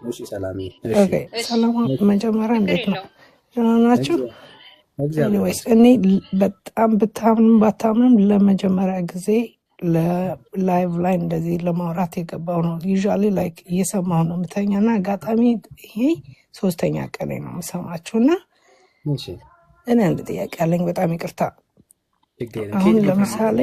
እሺ ሰላም ኦኬ ሰላም መጀመሪያ እንዴት ነው? ደህና ናችሁ? እግዚአብሔር ኤኒዌይስ እኔ በጣም ብታምንም ባታምንም ለመጀመሪያ ጊዜ ለላይቭ ላይ እንደዚህ ለማውራት የገባው ነው። ዩዥዋሊ ላይክ እየሰማሁ ነው የምተኛና አጋጣሚ ይሄ ሶስተኛ ቀኔ ነው የምሰማችሁና እሺ እኔ አንድ ጥያቄ አለኝ። በጣም ይቅርታ። ችግር አሁን ለምሳሌ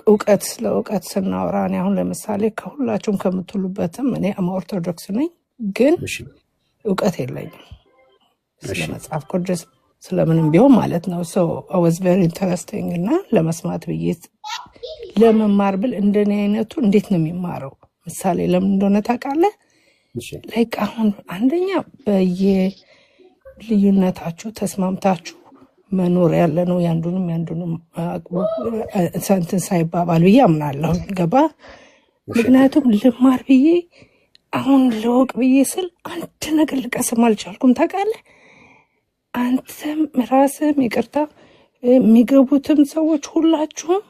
እውቀት ለእውቀት ስናወራ እኔ አሁን ለምሳሌ ከሁላችሁም ከምትሉበትም እኔ ኦርቶዶክስ ነኝ፣ ግን እውቀት የለኝም ስለ መጽሐፍ ቅዱስ ስለምንም ቢሆን ማለት ነው። ሶ አይ ዋዝ ቬሪ ኢንተረስቲንግ እና ለመስማት ብዬ ለመማር ብል እንደኔ አይነቱ እንዴት ነው የሚማረው? ምሳሌ ለምን እንደሆነ ታውቃለህ? ላይክ አሁን አንደኛ በየልዩነታችሁ ተስማምታችሁ መኖር ያለ ነው። ያንዱንም እንትን ሳይባባል ብዬ አምናለሁ። ገባ? ምክንያቱም ልማር ብዬ አሁን ለወቅ ብዬ ስል አንድ ነገር ልቀስም አልቻልኩም። ታውቃለህ? አንተም ራስህም ይቅርታ የሚገቡትም ሰዎች ሁላችሁም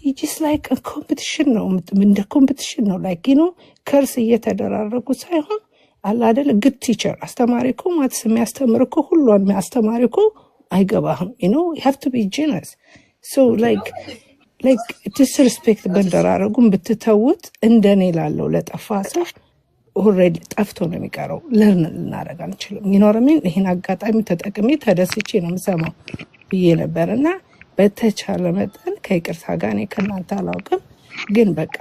ይጂስ ላይክ ኮምፒቲሽን ነው፣ እንደ ኮምፒቲሽን ነው። ላይክ ነው ከርስ እየተደራረጉ ሳይሆን አለ አይደል? ግድ ቲቸር አስተማሪ እኮ ማትስ የሚያስተምር እኮ ሁሉን የሚያስተማሪ እኮ አይገባህም። you have to be generous. So like disrespect በደራረጉም ብትተውት እንደኔ ላለው ለጠፋ ሰው ኦሬዲ ጠፍቶ ነው የሚቀረው። ለርን ልናደርግ አንችልም። ይኖርምን ይሄን አጋጣሚ ተጠቅሜ ተደስቼ ነው የምሰማው ብዬ ነበርና በተቻለ መጠን ከይቅርታ ጋር እኔ ከእናንተ አላውቅም፣ ግን በቃ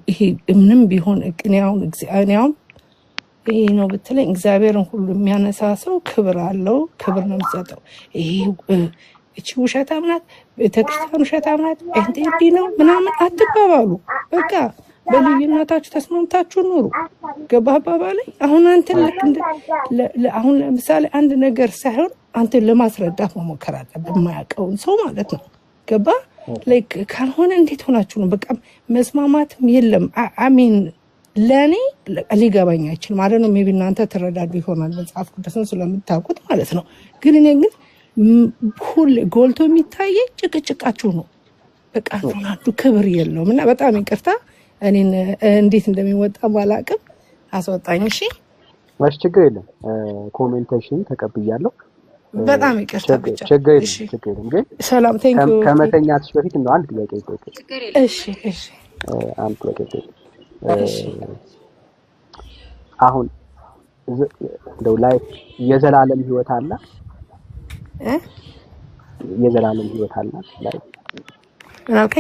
ይሄ ምንም ቢሆን እኔው ይሄ ነው ብትለኝ እግዚአብሔርን ሁሉ የሚያነሳ ሰው ክብር አለው፣ ክብር ነው የሚሰጠው። ይሄ እቺ ውሸታም ናት፣ ቤተክርስቲያን ውሸታም ናት፣ እንዴ ነው ምናምን አትባባሉ። በቃ በልዩነታችሁ ተስማምታችሁ ኑሩ። ገባህ አባባለኝ? አሁን አንተ አሁን ለምሳሌ አንድ ነገር ሳይሆን አንተ ለማስረዳት መሞከር አለብህ፣ የማያውቀውን ሰው ማለት ነው። ገባህ? ላይክ ካልሆነ እንዴት ሆናችሁ ነው? በቃ መስማማትም የለም። አሚን ለኔ ሊገባኝ አይችልም ማለት ነው። ሜቢ እናንተ ትረዳዱ ይሆናል መጽሐፍ ቅዱስን ስለምታውቁት ማለት ነው። ግን እኔ ግን ሁሌ ጎልቶ የሚታየኝ ጭቅጭቃችሁ ነው። በቃ አንዱ ክብር የለውም እና በጣም ይቅርታ። እኔን እንዴት እንደሚወጣ ባላቅም አስወጣኝ። እሺ ማሽ ችግር የለም። ኮሜንቴሽን ተቀብያለሁ። በጣም ይቅርታ ብቻ ችግር የለም። ግን ሰላም ቴንክ ዩ። ከመተኛትሽ በፊት ነው አንድ ጥያቄ ይጠይቅ። እሺ አንድ ጥያቄ ይጠይቅ። አሁን እንደው ላይ የዘላለም ህይወት አለ የዘላለም ህይወት አለ ላይ ኦኬ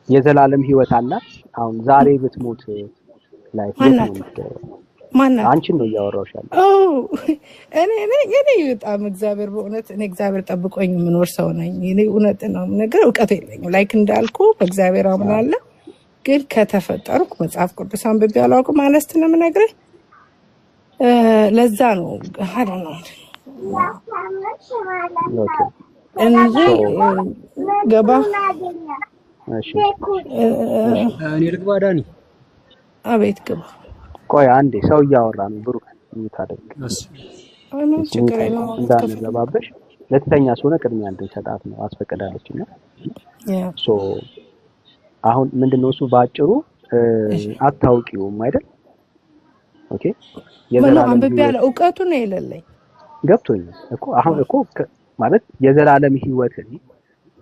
የዘላለም ህይወት አለ። አሁን ዛሬ ብትሞት ላይ ማን አንቺን ነው እያወራሁሽ ያለው። እኔ በጣም እግዚአብሔር በእውነት እኔ እግዚአብሔር ጠብቆኝ የምኖር ሰው ነኝ። እኔ እውነት ነው ነገር እውቀት የለኝም። ላይክ እንዳልኩ በእግዚአብሔር አምናለሁ፣ ግን ከተፈጠርኩ መጽሐፍ ቅዱስ አንብቤ አላውቅም ማለት ነው የምነግርህ። ለዛ ነው አይ ዶንት ኖ ኦኬ እንጂ ገባ። እሺ እኔ ልግባ ዳኒ። አቤት ግባ። ቆይ አንዴ ሰው እያወራ ነው። ብሩክ ታደርግ ችግር የለውም እንዳንገባበሽ። ለተኛ ስለሆነ ቅድሚያ እንድንሰጣት ነው አስፈቅዳለችና ሶ አሁን ምንድነው እሱ ባጭሩ አታውቂውም አይደል? ኦኬ የዘላለም አንብቤ ያለ እውቀቱ ነው የሌለኝ። ገብቶኛል እኮ አሁን እኮ ማለት የዘላለም ህይወት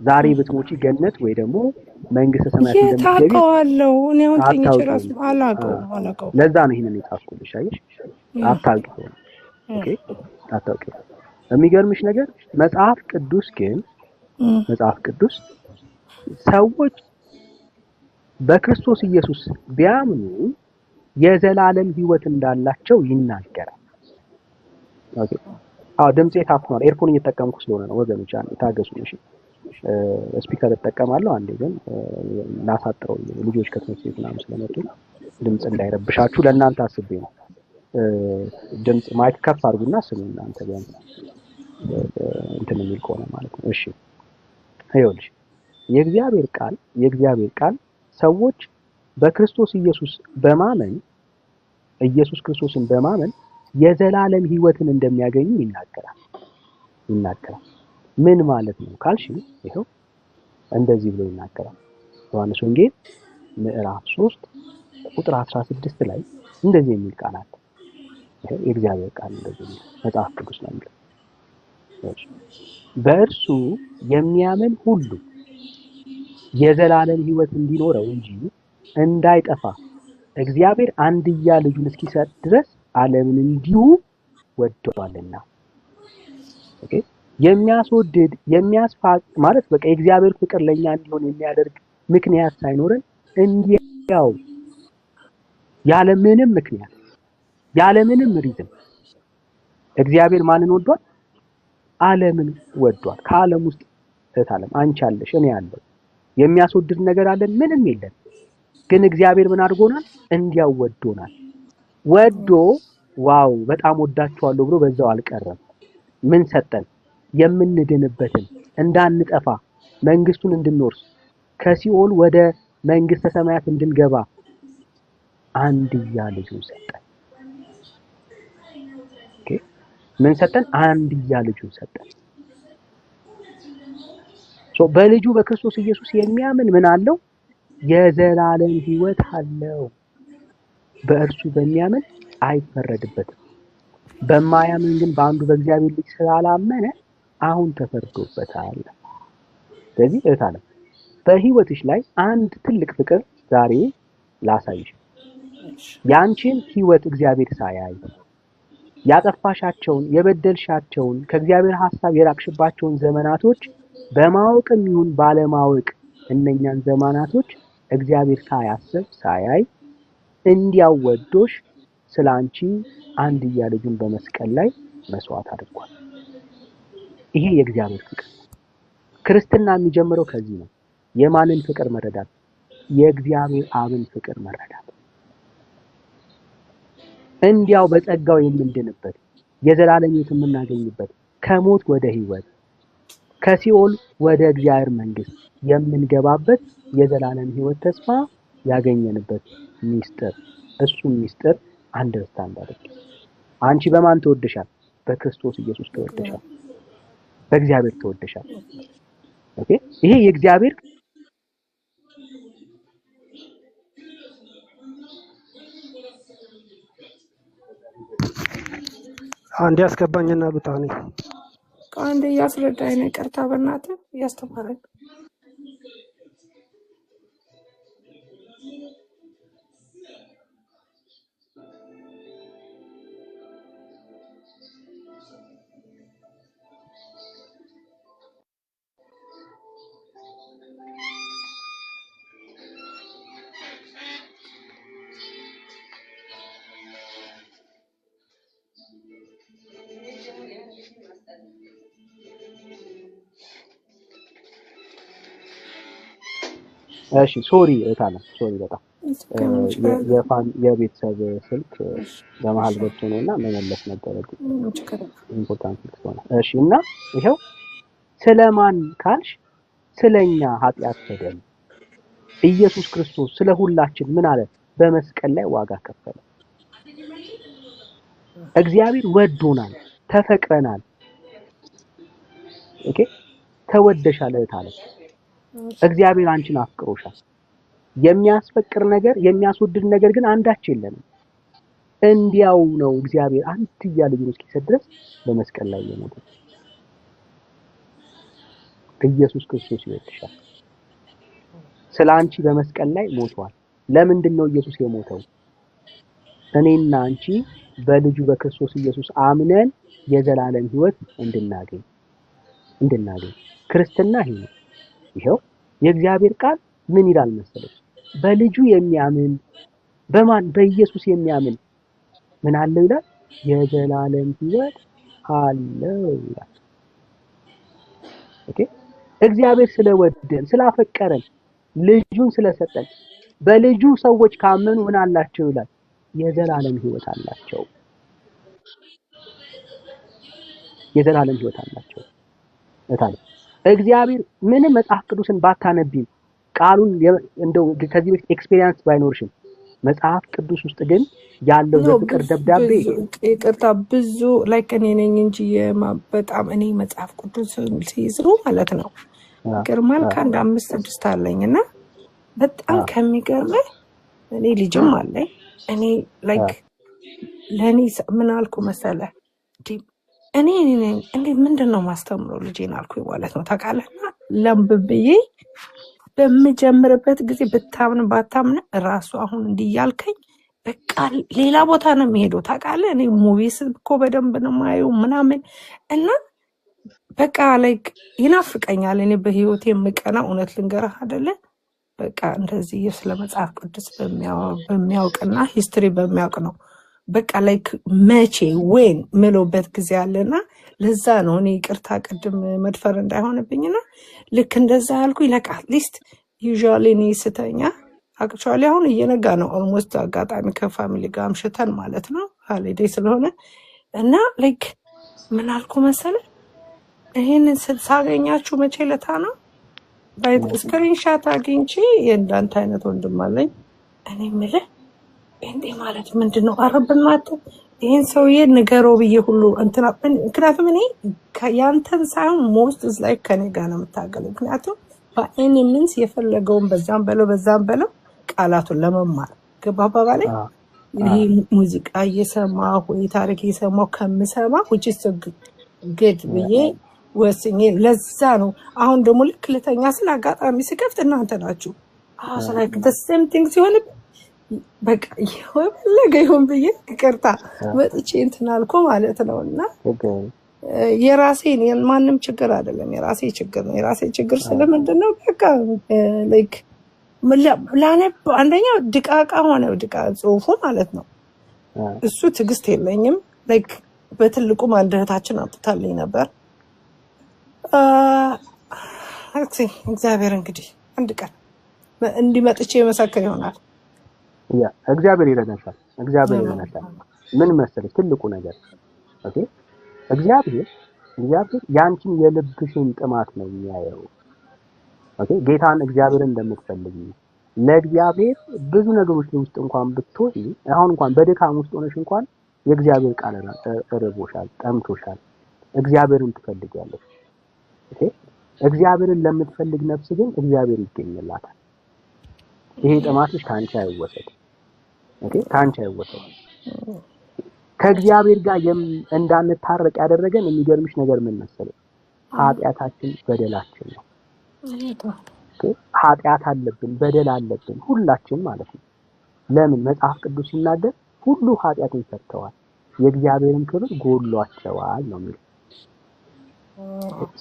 ዛሬ ብትሞቺ ገነት ወይ ደግሞ መንግስተ ሰማያት እንደምትገቢ ታውቃለሁ። እኔ አሁን ትንሽ ራስ አላውቀው። ለዛ ነው ይሄንን የጻፍኩልሽ። አየሽ አታውቂው። ኦኬ አታውቂው። የሚገርምሽ ነገር መጽሐፍ ቅዱስ ሰዎች በክርስቶስ ኢየሱስ ቢያምኑ የዘላለም ህይወት እንዳላቸው ይናገራል። ኦኬ ድምጼ ታፍኗል። ኤርፎን እየተጠቀምኩ ስለሆነ ነው ወገኖች፣ ታገሱኝ እሺ። ስፒከር እጠቀማለሁ። አንዴ ግን ላሳጥረው ልጆች ከትምህርት ቤት ምናምን ስለመጡ ድምጽ እንዳይረብሻችሁ ለእናንተ አስቤ ነው። ድምጽ ማይክ ከፍ አድርጉና ስሙ እናንተ ቢያንስ እንትን የሚል ከሆነ ማለት ነው። እሺ ይኸውልሽ የእግዚአብሔር ቃል ሰዎች በክርስቶስ ኢየሱስ በማመን ኢየሱስ ክርስቶስን በማመን የዘላለም ህይወትን እንደሚያገኙ ይናገራል። ምን ማለት ነው ካልሽ ይሄው እንደዚህ ብሎ ይናገራል። ዮሐንስ ወንጌል ምዕራፍ 3 ቁጥር 16 ላይ እንደዚህ የሚል ቃል አለ። የእግዚአብሔር ቃል እንደዚህ ነው፣ መጽሐፍ ቅዱስ ነው የሚለው በእርሱ የሚያምን ሁሉ የዘላለም ሕይወት እንዲኖረው እንጂ እንዳይጠፋ እግዚአብሔር አንድያ ልጁን እስኪሰጥ ድረስ ዓለምን እንዲሁ ወዷልና። ኦኬ የሚያስወድድ የሚያስፋቅ ማለት በቃ የእግዚአብሔር ፍቅር ለኛ እንዲሆን የሚያደርግ ምክንያት ሳይኖረን እንዲያው ያለ ምንም ምክንያት ያለ ምንም ሪዝን እግዚአብሔር ማንን ወዷል? ዓለምን ወዷል። ከዓለም ውስጥ ዓለም አንቺ አለሽ፣ እኔ ያለው የሚያስወድድ ነገር አለን? ምንም የለን። ግን እግዚአብሔር ምን አድርጎናል? እንዲያው ወዶናል። ወዶ ዋው በጣም ወዳችኋለሁ ብሎ በዛው አልቀረም። ምን ሰጠን? የምንድንበትን እንዳንጠፋ መንግስቱን እንድንወርስ ከሲኦል ወደ መንግስተ ሰማያት እንድንገባ አንድያ ልጁን ሰጠን። ኦኬ ምን ሰጠን? አንድያ ልጁን ሰጠን። በልጁ በክርስቶስ ኢየሱስ የሚያምን ምን አለው? የዘላለም ሕይወት አለው። በእርሱ በሚያምን አይፈረድበትም። በማያምን ግን በአንዱ በእግዚአብሔር ልጅ ስላላመነ አሁን ተፈርዶበታል። ስለዚህ እህታለም በህይወትሽ ላይ አንድ ትልቅ ፍቅር ዛሬ ላሳይሽ። ያንቺን ህይወት እግዚአብሔር ሳያይ ያጠፋሻቸውን የበደልሻቸውን ከእግዚአብሔር ሐሳብ የራቅሽባቸውን ዘመናቶች በማወቅም ይሁን ባለማወቅ እነኛን ዘመናቶች እግዚአብሔር ሳያስብ ሳያይ እንዲያው ወዶሽ ስላንቺ አንድያ ልጁን በመስቀል ላይ መስዋዕት አድርጓል። ይሄ የእግዚአብሔር ፍቅር። ክርስትና የሚጀምረው ከዚህ ነው። የማንን ፍቅር መረዳት? የእግዚአብሔር አብን ፍቅር መረዳት። እንዲያው በጸጋው የምንድንበት የዘላለም ሕይወት የምናገኝበት ከሞት ወደ ሕይወት ከሲኦል ወደ እግዚአብሔር መንግስት የምንገባበት የዘላለም ሕይወት ተስፋ ያገኘንበት ሚስጥር። እሱም ሚስጥር አንደርስታንድ አድርጊ። አንቺ በማን ተወደሻል? በክርስቶስ ኢየሱስ ተወደሻል። በእግዚአብሔር ተወደሻል። ኦኬ ይሄ የእግዚአብሔር አንዴ ያስገባኝና ብታኔ አንዴ ያስረዳኝ ነው። ይቅርታ በእናትህ ያስተማረኝ እሺ ሶሪ እታለም ሶሪ በጣም የቤተሰብ ስልክ በመሃል ገብቶ ነውና መመለስ ነበረብኝ። ኢምፖርታንት ስለሆነ እሺ። እና ይሄው ስለማን ካልሽ ስለኛ ኃጢአት በደል ኢየሱስ ክርስቶስ ስለ ሁላችን ምን አለ? በመስቀል ላይ ዋጋ ከፈለ። እግዚአብሔር ወዶናል፣ ተፈቅረናል። ኦኬ ተወደሻል እህታለም። እግዚአብሔር አንቺን አፍቅሮሻል። የሚያስፈቅር ነገር የሚያስወድድ ነገር ግን አንዳች የለንም። እንዲያው ነው እግዚአብሔር አንድያ ልጁን እስኪሰጥ ድረስ በመስቀል ላይ የሞተው። ኢየሱስ ክርስቶስ ይወድሻል። ስላንቺ በመስቀል ላይ ሞቷል። ለምንድን ነው ኢየሱስ የሞተው? እኔና አንቺ በልጁ በክርስቶስ ኢየሱስ አምነን የዘላለም ሕይወት እንድናገኝ ክርስትና ይሄ ነው። ይሄው የእግዚአብሔር ቃል ምን ይላል መሰለሽ? በልጁ የሚያምን በማን በኢየሱስ የሚያምን ምን አለው ይላል? የዘላለም ሕይወት አለው ይላል። ኦኬ እግዚአብሔር ስለወደን ስላፈቀረን ልጁን ስለሰጠን በልጁ ሰዎች ካመኑ ምን አላቸው ይላል? የዘላለም ሕይወት አላቸው። የዘላለም ሕይወት አላቸው። እታለ እግዚአብሔር ምንም መጽሐፍ ቅዱስን ባታነቢም ቃሉን እንደው ከዚህ በፊት ኤክስፒሪየንስ ባይኖርሽም መጽሐፍ ቅዱስ ውስጥ ግን ያለው የፍቅር ደብዳቤ ይቅርታ ብዙ ላይክ እኔ ነኝ እንጂ በጣም እኔ መጽሐፍ ቅዱስ ሲይዝሩ ማለት ነው ግርማል ከአንድ 5-6 አለኝና በጣም ከሚገርመኝ እኔ ልጅም አለኝ። እኔ ላይክ ለእኔ ምን አልኩ መሰለ እኔ እንዴ ምንድን ነው ማስተምረው ልጄን አልኩኝ ማለት ነው ታውቃለህና ለምብብዬ በምጀምርበት ጊዜ ብታምን ባታምን ራሱ አሁን እንዲህ እያልከኝ በቃ ሌላ ቦታ ነው የሚሄደው ታውቃለህ። እኔ ሙቪስ እኮ በደንብ ነው የማየው ምናምን እና በቃ ላይክ ይናፍቀኛል። እኔ በህይወት የምቀና እውነት ልንገርህ አይደለ በቃ እንደዚህ ስለ መጽሐፍ ቅዱስ በሚያውቅና ሂስትሪ በሚያውቅ ነው በቃ ላይክ መቼ ወይን ምሎበት ጊዜ አለና ለዛ ነው እኔ ይቅርታ ቅድም መድፈር እንዳይሆንብኝና ልክ እንደዛ ያልኩኝ ለቃ አትሊስት ዩዥዋሊ እኔ ስተኛ አክቹዋሊ አሁን እየነጋ ነው ኦልሞስት አጋጣሚ ከፋሚሊ ጋር አምሽተን ማለት ነው ሃሊዴይ ስለሆነ እና ላይክ ምን አልኩ መሰለ ይሄንን ሳገኛችሁ መቼ ለታ ነው ባይት ስክሪንሻት አግኝቼ የእንዳንተ አይነት ወንድም አለኝ እኔ የምልህ እንዴ ማለት ምንድነው አረብናት ይሄን ሰውዬ ንገረው ብዬ ሁሉ እንትና ምክንያቱም እኔ ያንተን ሳይሆን ሞስት ኢዝ ላይክ ከኔ ጋር ነው የምታገለው ምክንያቱም በእኔ ምንስ የፈለገውን በዛም በለው ቃላቱን ለመማር ገባባ ባለ ይሄ ሙዚቃ እየሰማሁ ወይ ታሪክ እየሰማሁ ከምሰማ which is so good ብዬ ወስኜ ለዛ ነው አሁን ደግሞ ልክ ልተኛ ስለ አጋጣሚ ስከፍት እናንተ ናችሁ like the same thing ሲሆን በቃ ይሁን ብዬ ይቅርታ ወጥቼ እንትን አልኩ ማለት ነውና የራሴን ማንም ችግር አይደለም የራሴ ችግር ነው የራሴ ችግር ስለምንድነው በቃ ላይክ ላነብ አንደኛ ድቃቃ ሆነ ጽሁፉ ማለት ነው እሱ ትግስት የለኝም ላይክ በትልቁ ማንደታችን አጥታለኝ ነበር እግዚአብሔር እንግዲህ አንድ ቀን እንዲመጥቼ መሰከር ይሆናል ያ እግዚአብሔር ይረዳሻል ምን መሰለሽ ትልቁ ነገር ኦኬ እግዚአብሔር ያንቺን የልብሽን ጥማት ነው የሚያየው ኦኬ ጌታን እግዚአብሔርን እንደምትፈልጊ ለእግዚአብሔር ብዙ ነገሮች ውስጥ እንኳን ብትሆኚ አሁን እንኳን በድካም ውስጥ ሆነሽ እንኳን የእግዚአብሔር ቃል ረቦሻል ጠምቶሻል እግዚአብሔርን ትፈልጊያለሽ ኦኬ እግዚአብሔርን ለምትፈልግ ነፍስ ግን እግዚአብሔር ይገኝላታል ይሄ ጥማትሽ ካንቺ አይወሰድ ኦኬ ካንቺ አይወሰድ ከእግዚአብሔር ጋር እንዳንታረቅ ያደረገን የሚገርምሽ ነገር ምን መሰለሽ ኃጢአታችን በደላችን ነው ኃጢአት አለብን በደል አለብን ሁላችን ማለት ነው ለምን መጽሐፍ ቅዱስ ሲናገር ሁሉ ኃጢአትን ሰርተዋል የእግዚአብሔርን ክብር ጎድሏቸዋል ነው የሚለው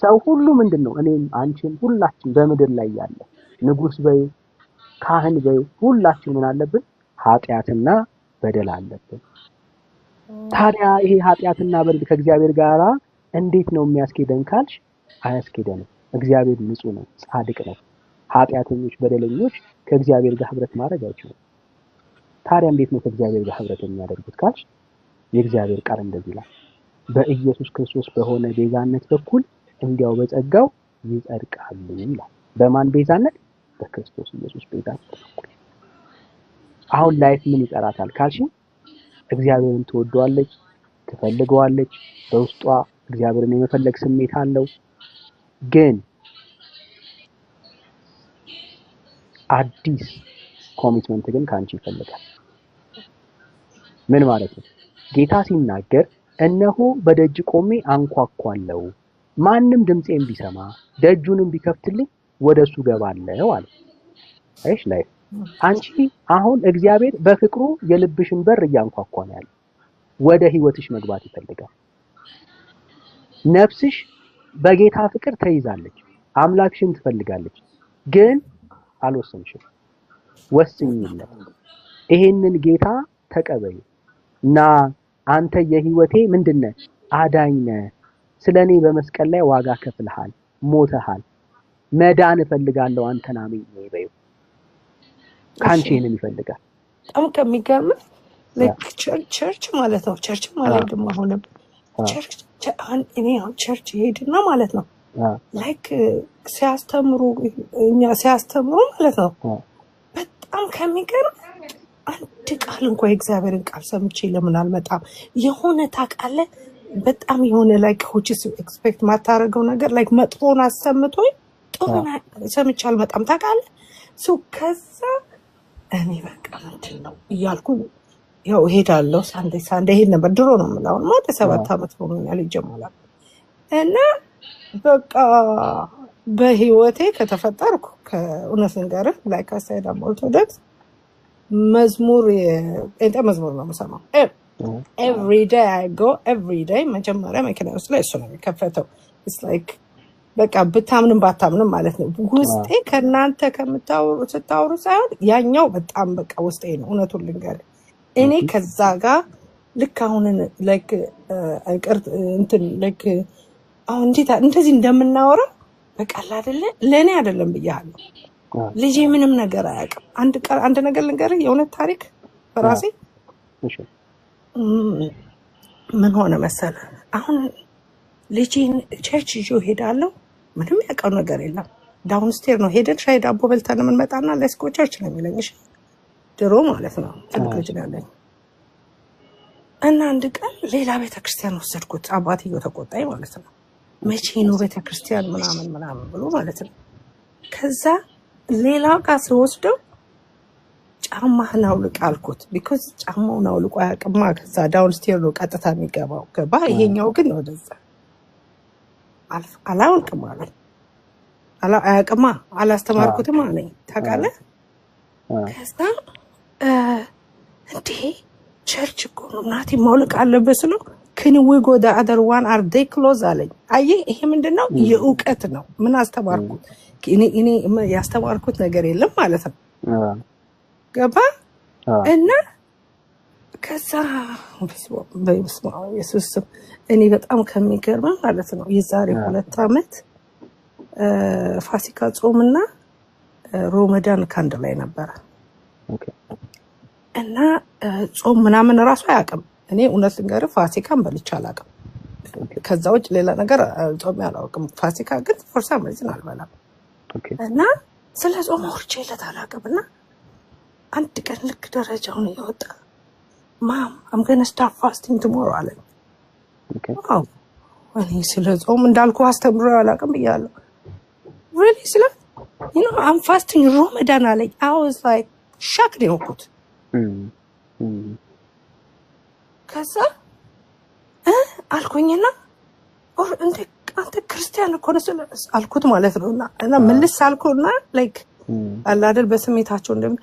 ሰው ሁሉ ምንድነው እኔም አንቺም ሁላችን በምድር ላይ ያለ ንጉስ በይ ካህን በይ ሁላችን ምን አለብን ኃጢአትና በደል አለብን ታዲያ ይሄ ኃጢአትና በደል ከእግዚአብሔር ጋር እንዴት ነው የሚያስኬደን ካልሽ አያስኬደንም እግዚአብሔር ንጹህ ነው ጻድቅ ነው ኃጢአተኞች በደለኞች ከእግዚአብሔር ጋር ህብረት ማድረግ አይችሉም ታዲያ እንዴት ነው ከእግዚአብሔር ጋር ህብረት የሚያደርጉት ካልሽ የእግዚአብሔር ቃል እንደዚህ ይላል በኢየሱስ ክርስቶስ በሆነ ቤዛነት በኩል እንዲያው በጸጋው ይጸድቃሉ ይላል በማን ቤዛነት በክርስቶስ ኢየሱስ ቤዛነት በኩል አሁን ላይፍ ምን ይጠራታል ካልሽ እግዚአብሔርን ትወደዋለች ትፈልገዋለች በውስጧ እግዚአብሔርን የመፈለግ ስሜት አለው ግን አዲስ ኮሚትመንት ግን ካንቺ ይፈልጋል ምን ማለት ነው ጌታ ሲናገር እነሆ በደጅ ቆሜ አንኳኳለሁ ማንም ድምጼን ቢሰማ ደጁንም ቢከፍትልኝ ወደሱ ገባለሁ አለ አይሽ ላይ አንቺ አሁን እግዚአብሔር በፍቅሩ የልብሽን በር እያንኳኳ ነው ያለው ወደ ህይወትሽ መግባት ይፈልጋል ነፍስሽ በጌታ ፍቅር ተይዛለች አምላክሽን ትፈልጋለች ግን አልወሰንሽም ወስኝለት ይሄንን ጌታ ተቀበይ እና አንተ የህይወቴ ምንድነህ አዳኝነ ስለኔ በመስቀል ላይ ዋጋ ከፍለሃል ሞተሃል መዳን እፈልጋለሁ አንተን አምኜ በይው ካንቺ ይሄንን ይፈልጋል በጣም ከሚገርም ላይክ ቸርች ማለት ነው ቸርች ማለት ደግሞ ሆነ ቸርች እኔ ቸርች ሄድና ማለት ነው ላይክ ሲያስተምሩ ማለት ነው በጣም ከሚገርም አንድ ቃል እንኳን የእግዚአብሔርን ቃል ሰምቼ ለምን አልመጣም የሆነ ታውቃለህ በጣም የሆነ ላይክ ሆቺስ ኤክስፔክት ማታረገው ነገር ላይክ መጥፎን አሰምቶኝ ጥሩና ሰምቼ አልመጣም ታውቃለህ ከዛ እኔ በቃ ምንድን ነው እያልኩ ያው እሄዳለሁ። ሳንዴ ሄድ ነበር። ድሮ ነው የምለው ወደ 7 ዓመት ሆኖኛል ይጀምራል። እና በቃ በህይወቴ ከተፈጠርኩ ከእውነት ንገርህ ላይ ካሳይዳ ኦርቶዶክስ መዝሙር የጴንጤ መዝሙር ነው የምሰማው። ኤቭሪ ዴይ አይ ጎ ኤቭሪ ዴይ መጀመሪያ መኪና ውስጥ ላይ እሱ ነው የሚከፈተው። ኢትስ ላይክ በቃ ብታምንም ባታምንም ማለት ነው። ውስጤ ከእናንተ ስታወሩ ሳይሆን ያኛው በጣም በቃ ውስጤ ነው። እውነቱን ልንገርህ እኔ ከዛ ጋር ልክ አሁን ላይክ እንትን ላይክ አሁን እንደዚህ እንደምናወራ በቃ አይደለ ለእኔ አይደለም ብያለሁ። ልጄ ምንም ነገር አያውቅም። አንድ ነገር ልንገርህ የእውነት ታሪክ በራሴ ምን ሆነ መሰለህ? አሁን ልጄን ቸርች ይዞ ሄዳለሁ። ምንም ያውቀው ነገር የለም። ዳውንስቴር ነው ሄደን ሻይ ዳቦ በልተን የምንመጣና ለስኮ ቸርች ነው የሚለኝ። እሺ ድሮ ማለት ነው ትልቅ ልጅ ያለኝ እና አንድ ቀን ሌላ ቤተክርስቲያን ወሰድኩት። አባትየው ተቆጣኝ ማለት ነው። መቼ ነው ቤተክርስቲያን ምናምን ብሎ ማለት ነው። ከዛ ሌላ ጋር ስወስደው ጫማህን አውልቅ አልኩት። ቢኮዝ ጫማውን አውልቆ አያውቅማ። ከዛ ዳውንስቴር ነው ቀጥታ የሚገባው ገባ። ይሄኛው ግን ወደዛ አላውልቅም አለኝ። አያውቅማ አላስተማርኩትም አለኝ። ታውቃለህ? ከዛ እንዴ ቸርች እኮ ነው ናቲ ማውልቅ አለበት ስለው can we go the other one are they close አለኝ። አየህ ይሄ ምንድነው? የእውቀት ነው። ምን አስተማርኩት? እኔ ያስተማርኩት ነገር የለም ማለት ነው። ገባ? እና ከዛ በስመ አብ ኢየሱስ እኔ በጣም ከሚገርመው ማለት ነው የዛሬ 2 ዓመት ፋሲካ ጾምና ሮመዳን ካንድ ላይ ነበረ። እና ጾም ምናምን ራሱ አያውቅም። እኔ እውነት ልንገርህ ፋሲካን በልቼ አላውቅም። ከዛ ውጭ ሌላ ነገር ጾም አላውቅም። ፋሲካ ግን ፎርሳ መዝን አልበላም። እና ስለ ጾም አውርቼለት አላውቅም። እና አንድ ቀን ልክ ደረጃውን እየወጣ ማም I'm gonna start fasting tomorrow አለኝ። ዋው እኔ ስለ ጾም እንዳልኩ አስተምሮ አላውቅም ብያለሁ። really ስለ I'm fasting ሮመዳን አለኝ። I was like shocked ነው የሆንኩት። ከዛ አልኩኝና አንተ ክርስቲያን እኮ ነህ አልኩት ማለት ነው። እና መልስ አልኩና ላይክ አላደል በስሜታቸው እንደም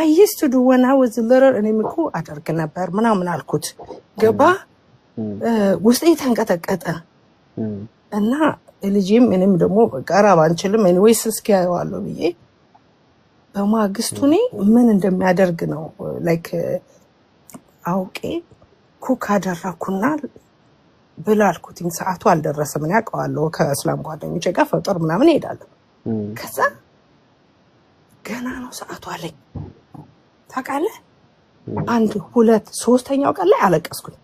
I used to do when I was little እኔም እኮ አደርግ ነበር ምናምን አልኩት። ገባ ውስጤ ተንቀጠቀጠ። እና ልጄም እኔም ደግሞ ቀራብ አንችልም ኤኒዌይስ እስኪ ያየዋለሁ ብዬ በማግስቱ እኔ ምን እንደሚያደርግ ነው ላይክ አውቄ ኩክ አደረኩና ብላልኩት። ሰዓቱ አልደረሰም። እኔ አውቀዋለሁ ከእስላም ጓደኞቼ ጋር ፈጥር ምናምን እሄዳለሁ። ከዛ ገና ነው ሰዓቱ አለኝ። ታውቃለህ 1 2 3ኛው ቀን ላይ አለቀስኩኝ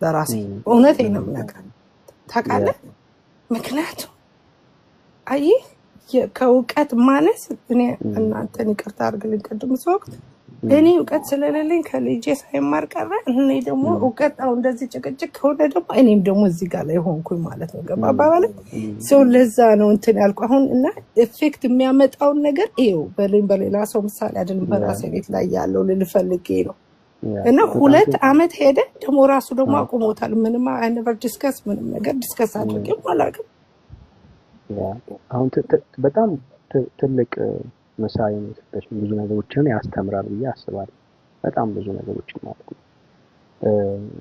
ለራሴ። እውነቴን ነው የምነግርህ። ታውቃለህ ምክንያቱም አየህ ከእውቀት ማነስ እኔ እናንተን ይቅርታ አድርግልኝ ቅድም ሰውክ እኔ እውቀት ስለሌለኝ ከልጄ ሳይማር ቀረ። እኔ ደግሞ እውቀት አሁን እንደዚህ ጭቅጭቅ ከሆነ ደግሞ እኔም ደግሞ እዚህ ጋር ላይ ሆንኩኝ ማለት ነው። ገባ አባባል ሰው ለዛ ነው እንትን ያልኩ አሁን እና ኢፌክት የሚያመጣውን ነገር ይኸው በሌላ ሰው ምሳሌ አይደለም በራሴ ቤት ላይ ያለው ልፈልጌ ነው። እና 2 ዓመት ሄደ ደግሞ ራሱ ደግሞ አቁሞታል። ምንም I never discuss ምንም ነገር ዲስከስ አድርጌም አላውቅም። አሁን በጣም ትልቅ መሳይ ነው። ብዙ ነገሮችን ያስተምራል ብዬ አስባለሁ። በጣም ብዙ ነገሮችን ማለት ነው።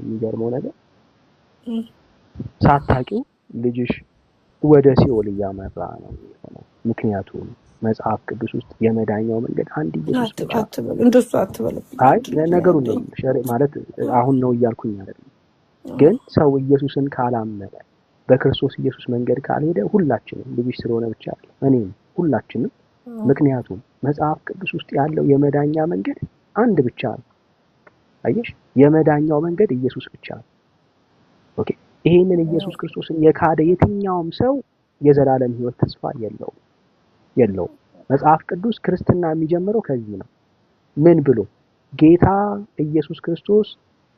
የሚገርመው ነገር ሳታውቂው ልጅሽ ወደ ሲኦል እያመራ ነው የሚሆነው። ምክንያቱም መጽሐፍ ቅዱስ ውስጥ የመዳኛው መንገድ አንድ ኢየሱስ ብቻ ነው። እንደሱ አትበል። አይ ነገሩ ነው ማለት አሁን ነው እያልኩኝ አይደለም። ግን ሰው ኢየሱስን ካላመነ በክርስቶስ ኢየሱስ መንገድ ካልሄደ ሁላችንም ልጅሽ ስለሆነ ብቻ እኔም ሁላችንም ምክንያቱም መጽሐፍ ቅዱስ ውስጥ ያለው የመዳኛ መንገድ አንድ ብቻ ነው። አየሽ የመዳኛው መንገድ ኢየሱስ ብቻ ነው። ኦኬ ይሄንን ኢየሱስ ክርስቶስን የካደ የትኛውም ሰው የዘላለም ሕይወት ተስፋ የለው። መጽሐፍ ቅዱስ ክርስትና የሚጀምረው ከዚህ ነው። ምን ብሎ ጌታ ኢየሱስ ክርስቶስ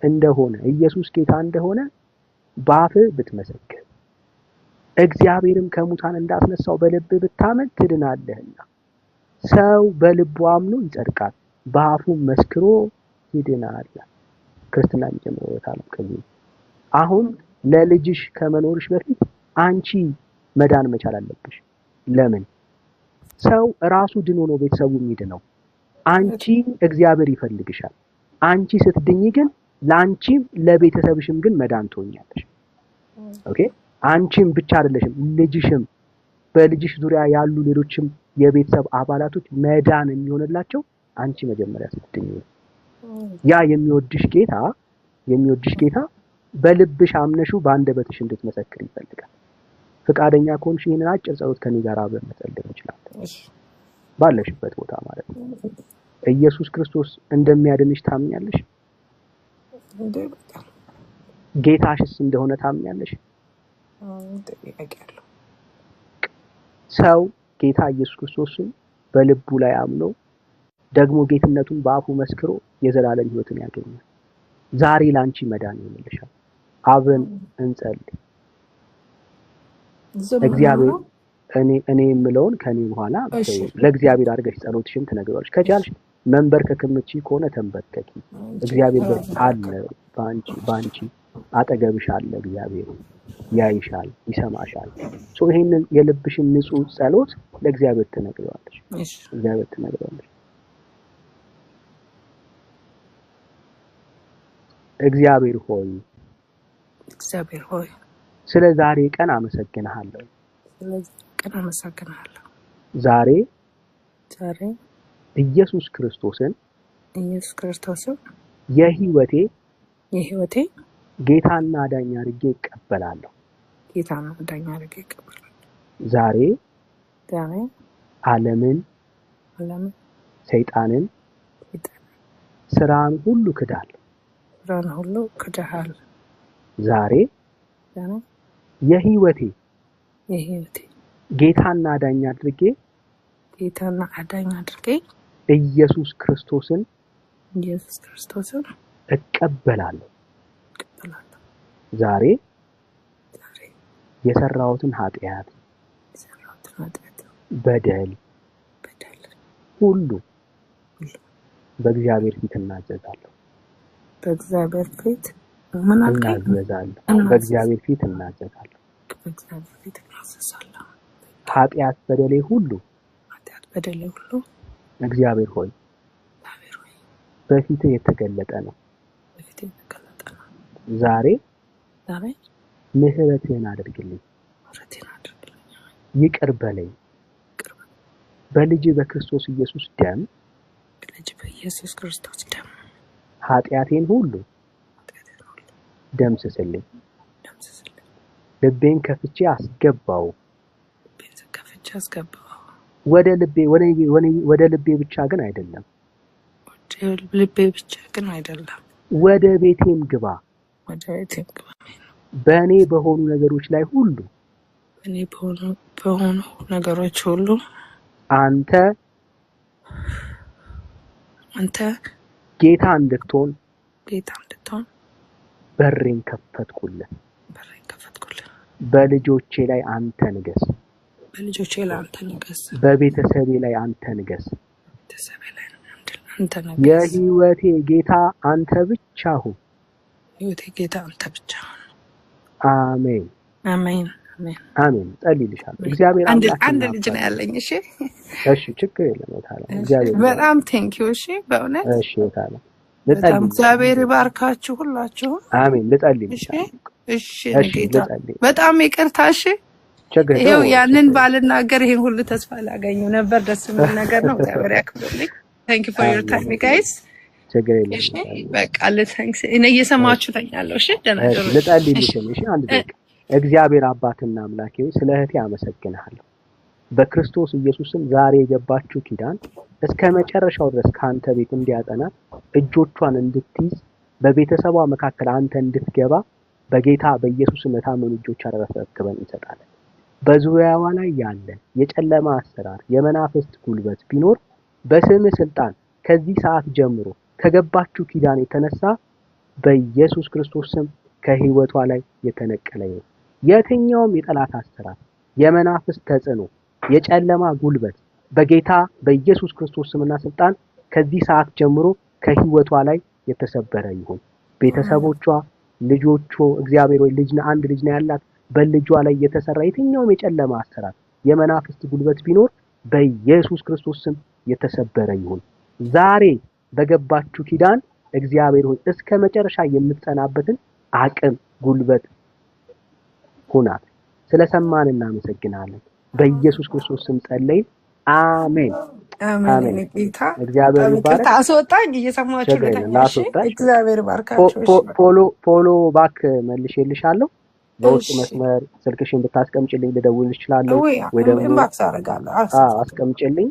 እንደሆነ ኢየሱስ ጌታ እንደሆነ በአፍህ ብትመሰክር እግዚአብሔርም ከሙታን እንዳስነሳው በልብህ ብታመን ትድናለህና። ሰው በልቡ አምኖ ይጸድቃል፣ በአፉም መስክሮ ይድናል። ክርስትና የሚጀምረው በዓለም ከዚህ አሁን ለልጅሽ ከመኖርሽ በፊት አንቺ መዳን መቻል አለብሽ። ለምን? ሰው ራሱ ድኖ ነው ቤተሰቡ የሚድነው። አንቺ እግዚአብሔር ይፈልግሻል። አንቺ ስትድኝ ግን ለአንቺም ለቤተሰብሽም ግን መዳን ትሆኛለሽ። ኦኬ? አንቺም ብቻ አይደለሽም፣ ልጅሽም በልጅሽ ዙሪያ ያሉ ሌሎችም የቤተሰብ አባላቶች መዳን የሚሆንላቸው አንቺ መጀመሪያ ስትድኝ ነው። ያ የሚወድሽ ጌታ በልብሽ አምነሽው በአንደበትሽ እንድትመሰክር ይፈልጋል። ፍቃደኛ ከሆንሽ ይሄንን አጭር ጸሎት ከኔ ጋር አብረን መጸለይ እንችላለን። ባለሽበት ቦታ ማለት ነው። ኢየሱስ ክርስቶስ እንደሚያድንሽ ታምኛለሽ? ጌታሽስ እንደሆነ ታምኛለሽ? ሰው ጌታ ኢየሱስ ክርስቶስን በልቡ ላይ አምኖ ደግሞ ጌትነቱን በአፉ መስክሮ የዘላለም ሕይወትን ያገኛል። ዛሬ ላንቺ መዳን ይሆንልሻል። አብረን እንጸልይ። እግዚአብሔር እኔ የምለውን ከኔ በኋላ ለእግዚአብሔር አድርገሽ ጸሎትሽን ትነግሪዋለሽ። ከቻልሽ መንበርከክምቺ ከሆነ ተንበርከኪ። እግዚአብሔር አለ፣ ባንቺ አጠገብሽ አለ። እግዚአብሔር ያይሻል፣ ይሰማሻል። ይሄንን የልብሽን ንጹህ ጸሎት ለእግዚአብሔር ትነግሪዋለሽ። እግዚአብሔር ሆይ ስለ ዛሬ ቀን አመሰግንሃለሁ። ዛሬ ኢየሱስ ክርስቶስን የህይወቴ ጌታና አዳኝ አድርጌ እቀበላለሁ። ዛሬ ዓለምን፣ ሰይጣንን፣ ስራን ሁሉ ክዳለሁ። ዛሬ የህይወቴ ጌታና አዳኝ አድርጌ ኢየሱስ ክርስቶስን እቀበላለሁ። ዛሬ የሰራሁትን ኃጢአት በደል ሁሉ በእግዚአብሔር ፊት እናዘዛለሁ። በእግዚአብሔር ፊት እናዘዛለሁ። ኃጢአት በደሌ ሁሉ እግዚአብሔር ሆይ በፊትህ የተገለጠ ነው። ዛሬ ምህረትህን አድርግልኝ፣ ይቅር በለኝ። በልጅ በክርስቶስ ኢየሱስ ደም ኃጢአቴን ሁሉ ደምስስልኝ። ልቤን ከፍቼ አስገባው። ወደ ልቤ ብቻ ግን አይደለም፣ ወደ ቤቴም ግባ። በእኔ በሆኑ ነገሮች ላይ ሁሉ አንተ ጌታ እንድትሆን በሬን ከፈትኩልህ። በልጆቼ ላይ አንተ ንገስ። በቤተሰቤ ላይ አንተ ንገስ። የህይወቴ ጌታ አንተ ብቻ ሁን። አሜን። ጸልይልሻለሁ። እግዚአብሔር አንድ ልጅ ነው ያለኝ። እሺ፣ ችግር የለም። እግዚአብሔር በጣም ቴንኪው። እሺ፣ በእውነት ታዲያ በጣም እግዚአብሔር ይባርካችሁ ሁላችሁ። አሜን። ልጸልይልሻለሁ። እሺ፣ ጌታ በጣም ይቅርታ። እሺ፣ ይኸው ያንን ባልናገር ይሄን ሁሉ ተስፋ ላገኘው ነበር። ደስ የሚል ነገር ነው። እግዚአብሔር ያክብርልኝ። ታንክ ዩ ፎር ዮር ታይም ጋይስ። ችግር የለም። እሺ፣ በቃ ለታንክስ እኔ እየሰማችሁ ተኛለሁ። እሺ፣ ደህና ደሩ። ልጸልይልሽ። እሺ፣ አንድ ደቂቃ። እግዚአብሔር አባትና አምላኬ ስለ እህቴ አመሰግንሃለሁ። በክርስቶስ ኢየሱስም ዛሬ የገባችው ኪዳን እስከ መጨረሻው ድረስ ካንተ ቤት እንዲያጸናት፣ እጆቿን እንድትይዝ፣ በቤተሰቧ መካከል አንተ እንድትገባ በጌታ በኢየሱስም የታመኑ እጆች አረፈክበን እንሰጣለን። በዙሪያዋ ላይ ያለ የጨለማ አሰራር፣ የመናፍስት ጉልበት ቢኖር በስም ስልጣን ከዚህ ሰዓት ጀምሮ ከገባችው ኪዳን የተነሳ በኢየሱስ ክርስቶስ ስም ከህይወቷ ላይ የተነቀለ ይሁን። የትኛውም የጠላት አሰራር፣ የመናፍስት ተጽዕኖ፣ የጨለማ ጉልበት በጌታ በኢየሱስ ክርስቶስ ስምና ስልጣን ከዚህ ሰዓት ጀምሮ ከህይወቷ ላይ የተሰበረ ይሁን። ቤተሰቦቿ፣ ልጆቿ እግዚአብሔር ወይ አንድ ልጅ ነው ያላት፣ በልጇ ላይ የተሰራ የትኛውም የጨለማ አሰራር የመናፍስት ጉልበት ቢኖር በኢየሱስ ክርስቶስ ስም የተሰበረ ይሁን። ዛሬ በገባችሁ ኪዳን እግዚአብሔር ሆይ እስከ መጨረሻ የምትጸናበትን አቅም ጉልበት ሁናት። ስለሰማን እናመሰግናለን። በኢየሱስ ክርስቶስ ስም ጸለይን። አሜን አሜን። ጌታ እግዚአብሔር ይባርክ። አስወጣኝ እየሰማችሁ ችግር የለም፣ ለታሽ ላስወጣሽ። እግዚአብሔር ባርካችሁ። ፎሎ ባክ መልሼልሻለሁ። በውስጥ መስመር ስልክሽን ብታስቀምጪልኝ ልደውልልሽ እችላለሁ፣ ወይ ደግሞ ኢንባክስ አደርጋለሁ። አስቀምጪልኝ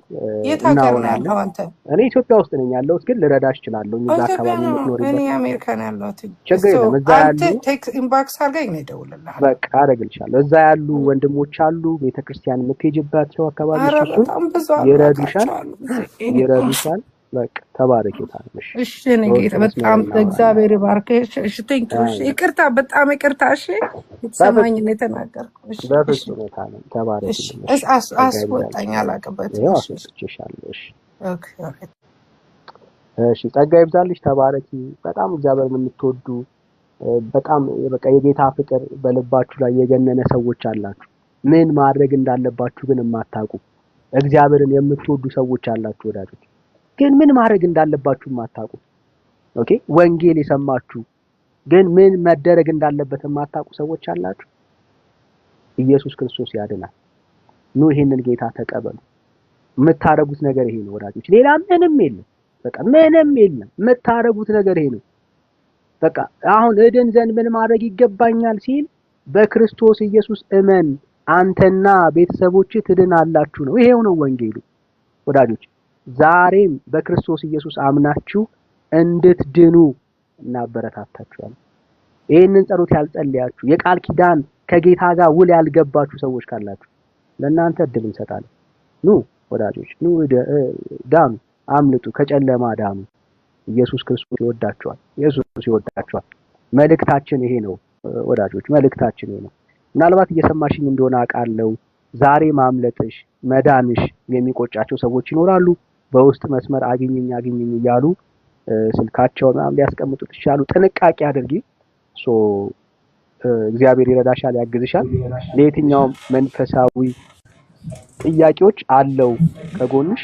የት ሀገር ነው ያለው አንተ? እኔ ኢትዮጵያ ውስጥ ነኝ ያለሁት፣ ግን ልረዳሽ እችላለሁ። እዛ አካባቢ የምትኖሪበት እኔ አሜሪካ ነው ያለሁት። ችግር የለም። እዛ ያሉ ቴክስት ኢንባክስ አድርገኝ ነው እደውልልሃለሁ። በቃ አደርግልሻለሁ። እዛ ያሉ ወንድሞች አሉ፣ ቤተክርስቲያን የምትሄጂባቸው አካባቢዎች ይረዱሻል። በቃ ተባረኪታለሽ። እሺ እኔ ጌታ በጣም እግዚአብሔር ይባርክሽ። እሺ ቴንክ ዩ። እሺ ይቅርታ፣ በጣም ይቅርታ። እሺ የተሰማኝ ነው የተናገርኩት። እሺ በፍጹም ተባረኪ። እሺ አስወጣኝ አላቀበት። እሺ እሺ ጸጋ ይብዛልሽ። ተባረኪ። በጣም እግዚአብሔርን የምትወዱ በጣም በቃ የጌታ ፍቅር በልባችሁ ላይ የገነነ ሰዎች አላችሁ። ምን ማድረግ እንዳለባችሁ ግን የማታውቁ እግዚአብሔርን የምትወዱ ሰዎች አላችሁ ወዳጆች፣ ግን ምን ማድረግ እንዳለባችሁ የማታውቁ። ኦኬ ወንጌል የሰማችሁ ግን ምን መደረግ እንዳለበት የማታውቁ ሰዎች አላችሁ። ኢየሱስ ክርስቶስ ያድናል። ኑ ይሄንን ጌታ ተቀበሉ። የምታረጉት ነገር ይሄ ነው ወዳጆች፣ ሌላ ምንም የለም። በቃ ምንም የለም። የምታረጉት ነገር ይሄ ነው። በቃ አሁን እድን ዘንድ ምን ማድረግ ይገባኛል ሲል በክርስቶስ ኢየሱስ እመን አንተና ቤተሰቦች ትድናላችሁ ነው። ይሄው ነው ወንጌሉ ወዳጆች። ዛሬም በክርስቶስ ኢየሱስ አምናችሁ እንድትድኑ እናበረታታችኋለን። ይሄንን ጸሎት ያልጸለያችሁ የቃል ኪዳን ከጌታ ጋር ውል ያልገባችሁ ሰዎች ካላችሁ ለእናንተ እድል እንሰጣለን። ኑ ወዳጆች፣ ኑ ዳኑ፣ አምልጡ፣ ከጨለማ ዳኑ። ኢየሱስ ክርስቶስ ይወዳችኋል። ኢየሱስ ይወዳችኋል። መልእክታችን ይሄ ነው ወዳጆች፣ መልእክታችን ይሄ ነው። ምናልባት እየሰማሽኝ እንደሆነ አውቃለሁ። ዛሬ ማምለጥሽ መዳንሽ የሚቆጫቸው ሰዎች ይኖራሉ። በውስጥ መስመር አግኝኝ እያሉ ስልካቸውን ሊያስቀምጡት ይችላሉ። ጥንቃቄ አድርጊ። እግዚአብሔር ይረዳሻል፣ ያግዝሻል። ለየትኛውም መንፈሳዊ ጥያቄዎች አለው ከጎንሽ።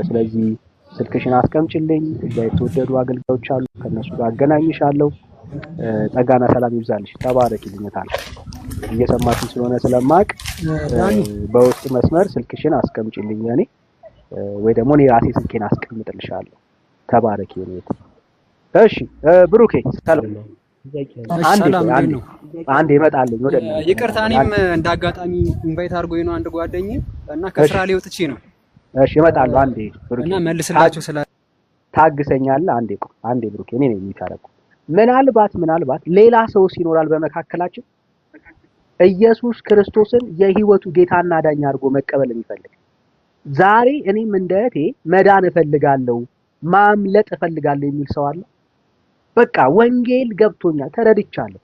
ስለዚህ ስልክሽን አስቀምጪልኝ። እዛ የተወደዱ አገልጋዮች አሉ፣ ከነሱ ጋር አገናኝሻለሁ። ጸጋና ሰላም ይብዛልሽ። ተባረኪልኝታል። እየሰማሽኝ ስለሆነ ስለማቅ በውስጥ መስመር ስልክሽን አስቀምጪልኝ እኔ ወይ ደግሞ እኔ ራሴ ስልኬን አስቀምጥልሻለሁ። ተባረኪ ነው። እሺ ብሩኬ ሰላም። አንዴ እመጣለሁ ወደ ይቅርታ፣ እኔም እንዳጋጣሚ ኢንቫይት አድርጎኝ ነው አንድ ጓደኛዬ እና ከስራ ላይ ወጥቼ ነው። እሺ እመጣለሁ አንዴ ብሩኬ እና መልስላችሁ ታግሰኛለህ። አንዴ ብሩኬ እኔ ነኝ የሚታረቁ። ምናልባት ሌላ ሰው ይኖራል በመካከላችን ኢየሱስ ክርስቶስን የህይወቱ ጌታና ዳኛ አድርጎ መቀበል የሚፈልግ ዛሬ እኔም እንደቴ መዳን እፈልጋለሁ ማምለጥ እፈልጋለሁ የሚል ሰው አለ። በቃ ወንጌል ገብቶኛል፣ ተረድቻለሁ፣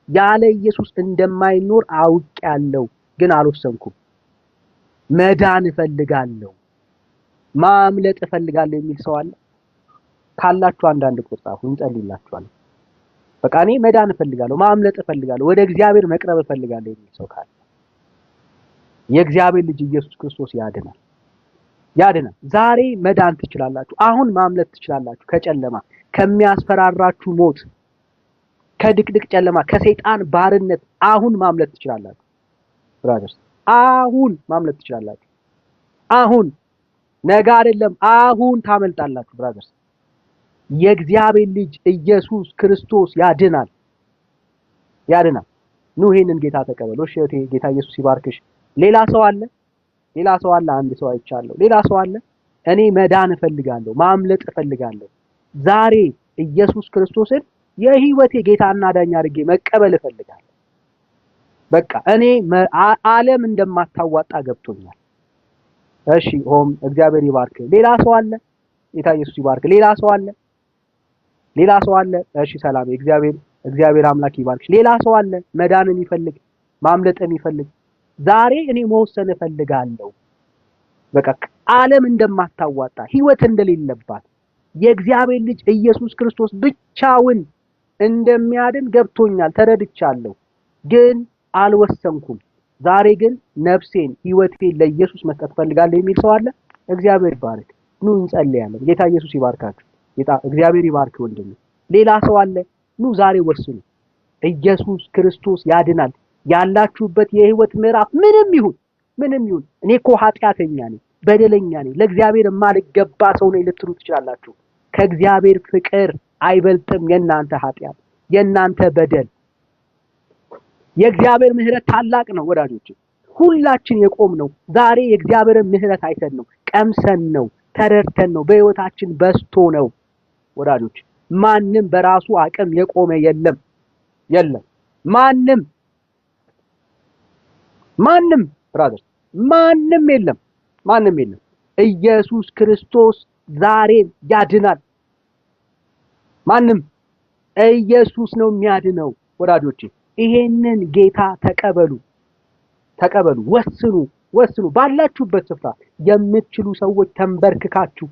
ያለ ኢየሱስ እንደማይኖር አውቄያለሁ፣ ግን አልወሰንኩም። መዳን እፈልጋለሁ ማምለጥ እፈልጋለሁ የሚል ሰው አለ። ካላችሁ አንዳንድ ቁጥር ጻፉ፣ እንጸልይላችኋለን። በቃ እኔ መዳን እፈልጋለሁ ማምለጥ እፈልጋለሁ ወደ እግዚአብሔር መቅረብ እፈልጋለሁ የሚል ሰው ካለ የእግዚአብሔር ልጅ ኢየሱስ ክርስቶስ ያድናል። ዛሬ መዳን ትችላላችሁ። አሁን ማምለጥ ትችላላችሁ። ከጨለማ ከሚያስፈራራችሁ ሞት፣ ከድቅድቅ ጨለማ፣ ከሰይጣን ባርነት አሁን ማምለጥ ትችላላችሁ። ብራዘርስ አሁን ማምለጥ ትችላላችሁ። አሁን ነገ አይደለም፣ አሁን ታመልጣላችሁ። ብራዘርስ የእግዚአብሔር ልጅ ኢየሱስ ክርስቶስ ያድናል። ኑ ይሄንን ጌታ ተቀበሉ። እሺ ጌታ ኢየሱስ ይባርክሽ። ሌላ ሰው አለ? አንድ ሰው አይቻለሁ። ሌላ ሰው አለ? እኔ መዳን እፈልጋለሁ ማምለጥ እፈልጋለሁ ዛሬ ኢየሱስ ክርስቶስን የህይወቴ ጌታና ዳኛ አድርጌ መቀበል እፈልጋለሁ። በቃ እኔ ዓለም እንደማታዋጣ ገብቶኛል። እሺ እግዚአብሔር ይባርክ። ሌላ ሰው አለ? ጌታ ኢየሱስ ይባርክ። ሌላ ሰው አለ? እሺ ሰላም። እግዚአብሔር አምላክ ይባርክሽ። ሌላ ሰው አለ መዳን የሚፈልግ ማምለጥ የሚፈልግ ዛሬ እኔ መወሰን እፈልጋለሁ። በቃ ዓለም እንደማታዋጣ ህይወት እንደሌለባት የእግዚአብሔር ልጅ ኢየሱስ ክርስቶስ ብቻውን እንደሚያድን ገብቶኛል፣ ተረድቻለሁ። ግን አልወሰንኩም። ዛሬ ግን ነፍሴን ህይወቴን ለኢየሱስ መስጠት ፈልጋለሁ የሚል ሰው አለ? እግዚአብሔር ይባርክ። ኑ እንጸልያለን። ጌታ ኢየሱስ ይባርካችሁ። እግዚአብሔር ይባርክ ወንድሜ። ሌላ ሰው አለ? ኑ ዛሬ ወስኑ። ኢየሱስ ክርስቶስ ያድናል። ያላችሁበት የህይወት ምዕራፍ ምንም ይሁን እኔ እኮ ኃጢአተኛ ነኝ፣ በደለኛ ነኝ፣ ለእግዚአብሔር የማልገባ ሰው ነኝ ልትሉ ትችላላችሁ። ከእግዚአብሔር ፍቅር አይበልጥም የእናንተ ኃጢአት፣ የእናንተ በደል። የእግዚአብሔር ምህረት ታላቅ ነው ወዳጆች። ሁላችን የቆምነው ዛሬ የእግዚአብሔርን ምህረት አይተን ነው፣ ቀምሰን ነው፣ ተረድተን ነው፣ በህይወታችን በስቶ ነው ወዳጆች። ማንም በራሱ አቅም የቆመ የለም። ማንም ብራዘር ማንም የለም። ኢየሱስ ክርስቶስ ዛሬም ያድናል። ማንም ኢየሱስ ነው የሚያድነው ወዳጆቼ። ይሄንን ጌታ ተቀበሉ፣ ወስኑ። ባላችሁበት ስፍራ የምትችሉ ሰዎች ተንበርክካችሁ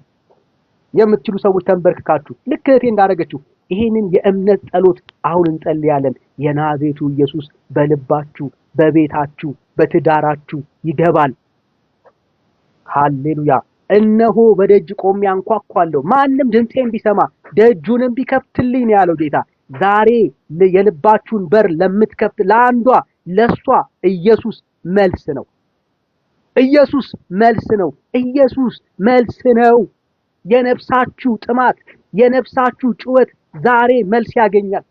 ልክ እህቴ እንዳደረገችው ይሄንን የእምነት ጸሎት አሁን እንጸልያለን። የናዝሬቱ ኢየሱስ በልባችሁ፣ በቤታችሁ፣ በትዳራችሁ ይገባል። ሃሌሉያ። እነሆ በደጅ ቆሜ አንኳኳለሁ፣ ማንም ድምፄን ቢሰማ ደጁንም ቢከፍትልኝ ነው ያለው ጌታ። ዛሬ የልባችሁን በር ለምትከፍት ለአንዷ ለሷ ኢየሱስ መልስ ነው። ኢየሱስ መልስ ነው። የነፍሳችሁ ጥማት፣ የነፍሳችሁ ጩኸት ዛሬ መልስ ያገኛል።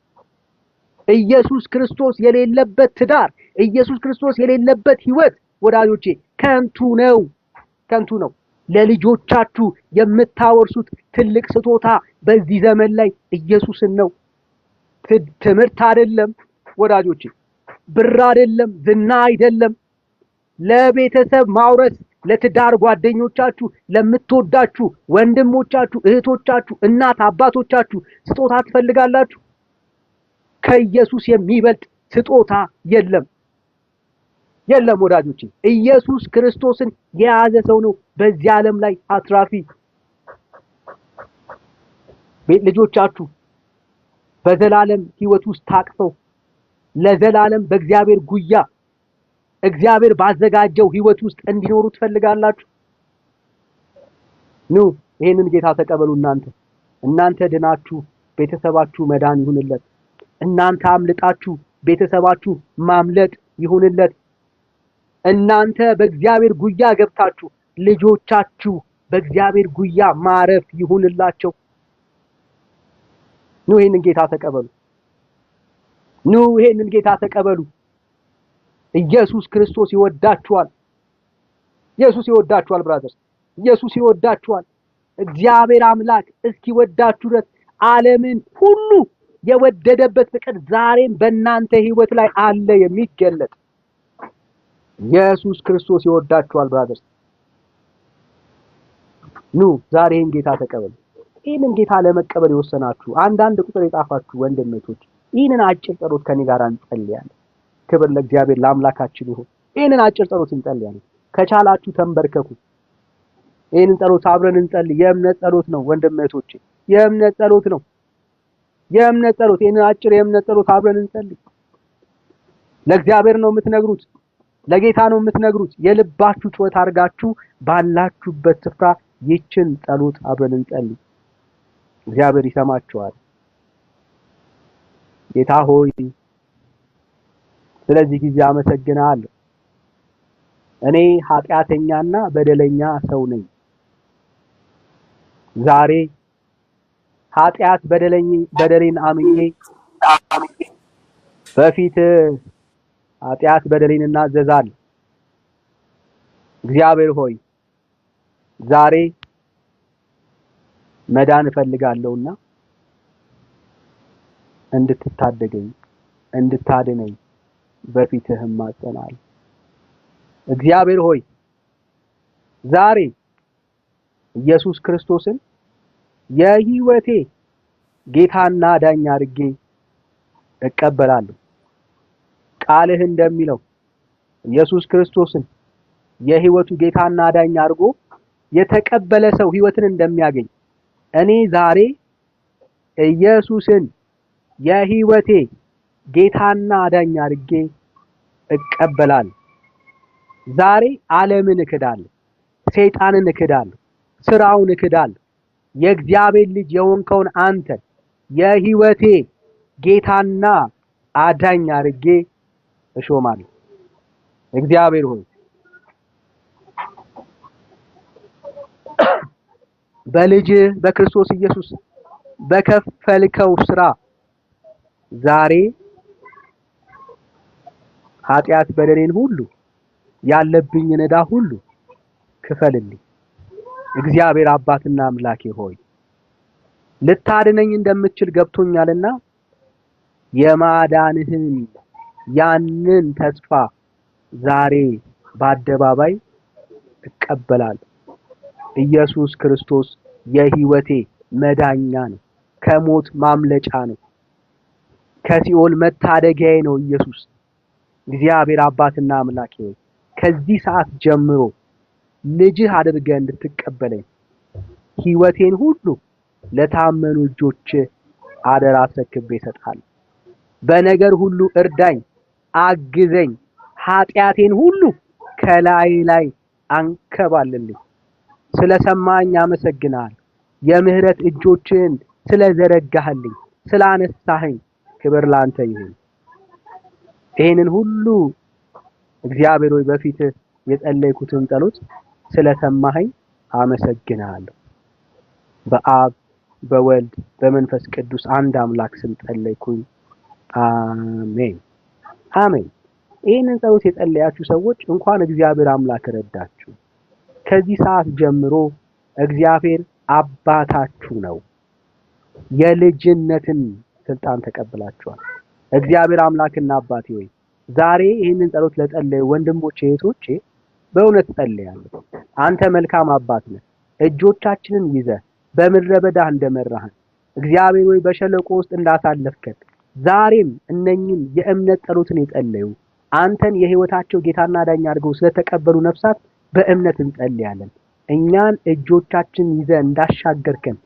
ኢየሱስ ክርስቶስ የሌለበት ትዳር፣ ኢየሱስ ክርስቶስ የሌለበት ህይወት ወዳጆቼ ከንቱ ነው። ለልጆቻችሁ የምታወርሱት ትልቅ ስጦታ በዚህ ዘመን ላይ ኢየሱስን ነው። ትምህርት አይደለም ወዳጆቼ፣ ብር አይደለም፣ ዝና አይደለም። ለቤተሰብ ማውረስ፣ ለትዳር ጓደኞቻችሁ፣ ለምትወዳችሁ ወንድሞቻችሁ፣ እህቶቻችሁ፣ እናት አባቶቻችሁ ስጦታ ትፈልጋላችሁ? ከኢየሱስ የሚበልጥ ስጦታ የለም ወዳጆቼ። ኢየሱስ ክርስቶስን የያዘ ሰው ነው በዚህ ዓለም ላይ አትራፊ። ልጆቻችሁ በዘላለም ህይወት ውስጥ ታቅፈው ለዘላለም በእግዚአብሔር ጉያ እግዚአብሔር ባዘጋጀው ህይወት ውስጥ እንዲኖሩ ትፈልጋላችሁ? ኑ ይሄንን ጌታ ተቀበሉ። እናንተ ድናችሁ ቤተሰባችሁ መዳን ይሁንለት። እናንተ አምልጣችሁ ቤተሰባችሁ ማምለጥ ይሁንለት። እናንተ በእግዚአብሔር ጉያ ገብታችሁ ልጆቻችሁ በእግዚአብሔር ጉያ ማረፍ ይሁንላቸው። ኑ ይሄንን ጌታ ተቀበሉ። ኢየሱስ ክርስቶስ ይወዳችኋል። ብራዘርስ፣ ኢየሱስ ይወዳችኋል። እግዚአብሔር አምላክ እስኪወዳችሁ ድረስ ዓለምን ሁሉ የወደደበት ፍቅር ዛሬም በእናንተ ህይወት ላይ አለ የሚገለጥ። ኢየሱስ ክርስቶስ ይወዳችኋል ብራዘርስ። ኑ ዛሬ ይህን ጌታ ተቀበሉ። ይህንን ጌታ ለመቀበል የወሰናችሁ አንዳንድ ቁጥር የጻፋችሁ ወንድሞች ይህንን አጭር ጸሎት ከኔ ጋር እንጸልያለን። ክብር ለእግዚአብሔር ለአምላካችን ይሁን። ይህንን አጭር ጸሎት እንጸልያለን። ከቻላችሁ ተንበርከኩ። ይህንን ጸሎት አብረን እንጸልይ። የእምነት ጸሎት ነው ወንድሞች፣ የእምነት ጸሎት ነው። ይህንን አጭር የእምነት ጸሎት አብረን እንጸልይ። ለእግዚአብሔር ነው የምትነግሩት፣ ለጌታ ነው የምትነግሩት። የልባችሁ ጩኸት አድርጋችሁ ባላችሁበት ስፍራ ይችን ጸሎት አብረን እንጸልይ። እግዚአብሔር ይሰማችኋል። ጌታ ሆይ ስለዚህ ጊዜ አመሰግናለሁ። እኔ ኃጢአተኛና በደለኛ ሰው ነኝ። ዛሬ ኃጢአት በደሌን አምኜ በፊት ኃጢአት በደሌን እናዘዛለሁ። እግዚአብሔር ሆይ ዛሬ መዳን እፈልጋለሁና እንድትታደገኝ እንድታድነኝ በፊትህም ማጸናለሁ። እግዚአብሔር ሆይ ዛሬ ኢየሱስ ክርስቶስን የህይወቴ ጌታና ዳኛ አድርጌ እቀበላለሁ። ቃልህ እንደሚለው ኢየሱስ ክርስቶስን የህይወቱ ጌታና አዳኝ አድርጎ የተቀበለ ሰው ህይወትን እንደሚያገኝ እኔ ዛሬ ኢየሱስን የህይወቴ ጌታና አዳኝ አድርጌ እቀበላለሁ። ዛሬ ዓለምን እክዳለሁ፣ ሰይጣንን እክዳለሁ፣ ስራውን እክዳለሁ። የእግዚአብሔር ልጅ የሆንከውን አንተ የህይወቴ ጌታና አዳኝ አድርጌ እሾማለሁ። እግዚአብሔር ሆይ በልጅ በክርስቶስ ኢየሱስ በከፈልከው ስራ ዛሬ ኃጢአት በደሌን ሁሉ ያለብኝን ዕዳ ሁሉ ክፈልልኝ። እግዚአብሔር አባትና አምላኬ ሆይ ልታድነኝ እንደምትችል ገብቶኛልና የማዳንህን ያንን ተስፋ ዛሬ በአደባባይ እቀበላለሁ። ኢየሱስ ክርስቶስ የህይወቴ መዳኛ ነው፣ ከሞት ማምለጫ ነው፣ ከሲኦል መታደጊያዬ ነው። ኢየሱስ እግዚአብሔር አባትና አምላኬ ሆይ ከዚህ ሰዓት ጀምሮ ልጅህ አድርገህ እንድትቀበለኝ ህይወቴን ሁሉ ለታመኑ እጆች አደራ አስረክቤ እሰጥሃለሁ። በነገር ሁሉ እርዳኝ፣ አግዘኝ፣ ኃጢአቴን ሁሉ ከላይ ላይ አንከባልልኝ። ስለሰማኝ አመሰግናለሁ። የምህረት እጆችን ስለዘረጋህልኝ፣ ስላነሳኸኝ ክብር ላንተ ይሁን። ይሄንን ሁሉ እግዚአብሔር ሆይ በፊት የጸለይኩትን ጸሎት ስለሰማኸኝ አመሰግናለሁ። በአብ በወልድ በመንፈስ ቅዱስ አንድ አምላክ ስም ጸለይኩኝ። አሜን አሜን። ይህንን ጸሎት የጸለያችሁ ሰዎች እንኳን እግዚአብሔር አምላክ ረዳችሁ። ከዚህ ሰዓት ጀምሮ እግዚአብሔር አባታችሁ ነው። የልጅነትን ስልጣን ተቀብላችኋል። እግዚአብሔር አምላክና አባቴ ሆይ ዛሬ ይህንን ጸሎት ለጸለዩ ወንድሞቼ እህቶቼ በእውነት ጸልያለሁ። አንተ መልካም አባት ነህ። እጆቻችንን ይዘህ በምድረ በዳ እንደመራህን እግዚአብሔር ሆይ በሸለቆ ውስጥ እንዳሳለፍከን ዛሬም እነኝን የእምነት ጸሎትን የጸለዩ አንተን የህይወታቸው ጌታና ዳኛ አድርገው ስለተቀበሉ ነፍሳት በእምነት እንጸልያለን። እኛን እጆቻችን ይዘህ እንዳሻገርከን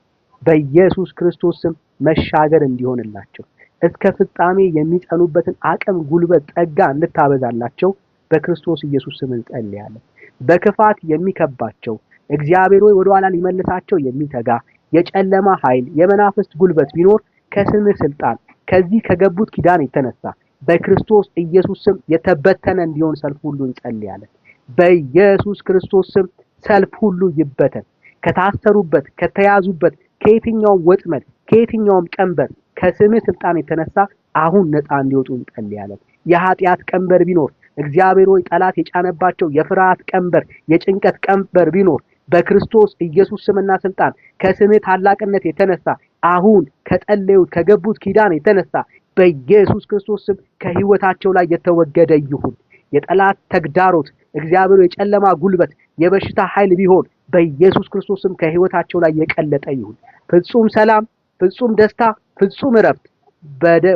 በኢየሱስ ክርስቶስ ስም መሻገር እንዲሆንላቸው እስከ ፍጻሜ የሚጸኑበትን አቅም፣ ጉልበት፣ ጸጋ እንድታበዛላቸው በክርስቶስ ኢየሱስ ስም እንጸልያለን። በክፋት የሚከባቸው እግዚአብሔር ሆይ ወደ ኋላ ሊመልሳቸው የሚተጋ የጨለማ ኃይል፣ የመናፍስት ጉልበት ቢኖር ከስምህ ስልጣን ከዚህ ከገቡት ኪዳን የተነሳ በክርስቶስ ኢየሱስ ስም የተበተነ እንዲሆን ሰልፍ ሁሉ እንጸልያለን። በኢየሱስ ክርስቶስ ስም ሰልፍ ሁሉ ይበተን። ከታሰሩበት ከተያዙበት ከየትኛውም ወጥመድ ከየትኛውም ቀንበር ከስምህ ስልጣን የተነሳ አሁን ነፃ እንዲወጡ እንጸልያለን። የኃጢአት ቀንበር ቢኖር እግዚአብሔር ሆይ ጠላት የጫነባቸው የፍርሃት ቀንበር የጭንቀት ቀንበር ቢኖር በክርስቶስ ኢየሱስ ስምና ስልጣን ከስምህ ታላቅነት የተነሳ አሁን ከጸለዩት ከገቡት ኪዳን የተነሳ በኢየሱስ ክርስቶስ ስም ከህይወታቸው ላይ የተወገደ ይሁን። የጠላት ተግዳሮት እግዚአብሔር የጨለማ ጉልበት የበሽታ ኃይል ቢሆን በኢየሱስ ክርስቶስ ስም ከህይወታቸው ላይ የቀለጠ ይሁን። ፍጹም ሰላም፣ ፍጹም ደስታ፣ ፍጹም እረፍት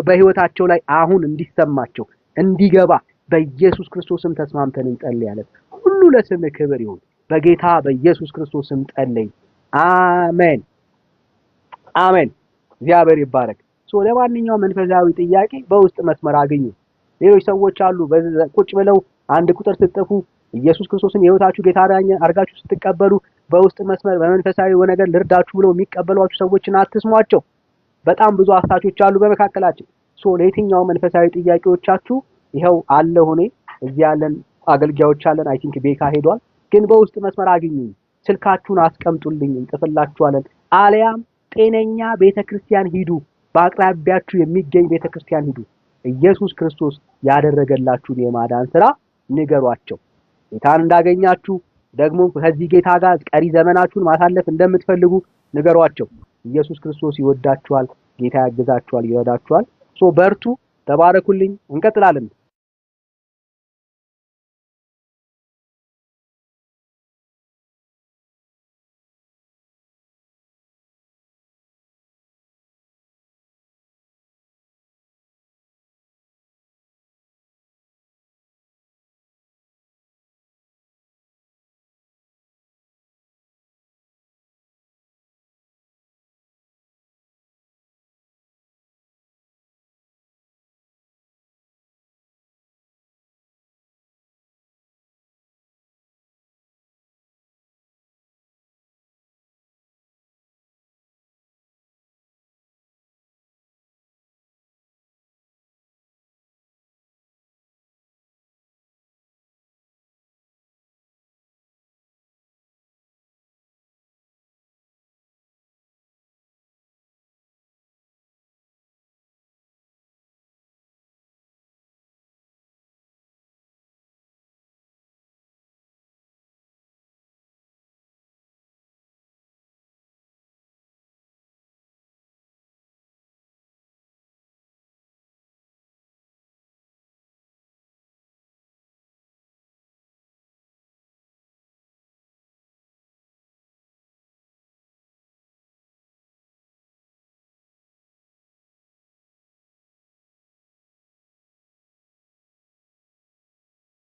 በህይወታቸው ላይ አሁን እንዲሰማቸው እንዲገባ በኢየሱስ ክርስቶስ ስም ተስማምተን እንጸልያለን። ሁሉ ለስምህ ክብር ይሁን። በጌታ በኢየሱስ ክርስቶስ ስም ጸለይ። አሜን አሜን። እግዚአብሔር ይባረክ። ለማንኛውም መንፈሳዊ ጥያቄ በውስጥ መስመር አገኙ። ሌሎች ሰዎች አሉ ቁጭ ብለው አንድ ቁጥር ስትጽፉ ኢየሱስ ክርስቶስን የህይወታችሁ ጌታ አድርጋችሁ ስትቀበሉ በውስጥ መስመር በመንፈሳዊ ነገር ልርዳችሁ ብለው የሚቀበሏችሁ ሰዎችን አትስሟቸው። በጣም ብዙ አሳቾች አሉ በመካከላችን። ለየትኛው መንፈሳዊ ጥያቄዎቻችሁ ይኸው አለ ሆኔ እዚህ ያለን አገልጋዮች አለን። አይ ቲንክ ቤካ ሄዷል። ግን በውስጥ መስመር አግኙኝ፣ ስልካችሁን አስቀምጡልኝ፣ እንጽፍላችኋለን። አለያም ጤነኛ ቤተክርስቲያን ሂዱ፣ በአቅራቢያችሁ የሚገኝ ቤተክርስቲያን ሂዱ። ኢየሱስ ክርስቶስ ያደረገላችሁን የማዳን ስራ ንገሯቸው። ጌታን እንዳገኛችሁ ደግሞ ከዚህ ጌታ ጋር ቀሪ ዘመናችሁን ማሳለፍ እንደምትፈልጉ ንገሯቸው። ኢየሱስ ክርስቶስ ይወዳችኋል። ጌታ ያግዛችኋል፣ ይረዳችኋል። በርቱ፣ ተባረኩልኝ። እንቀጥላለን።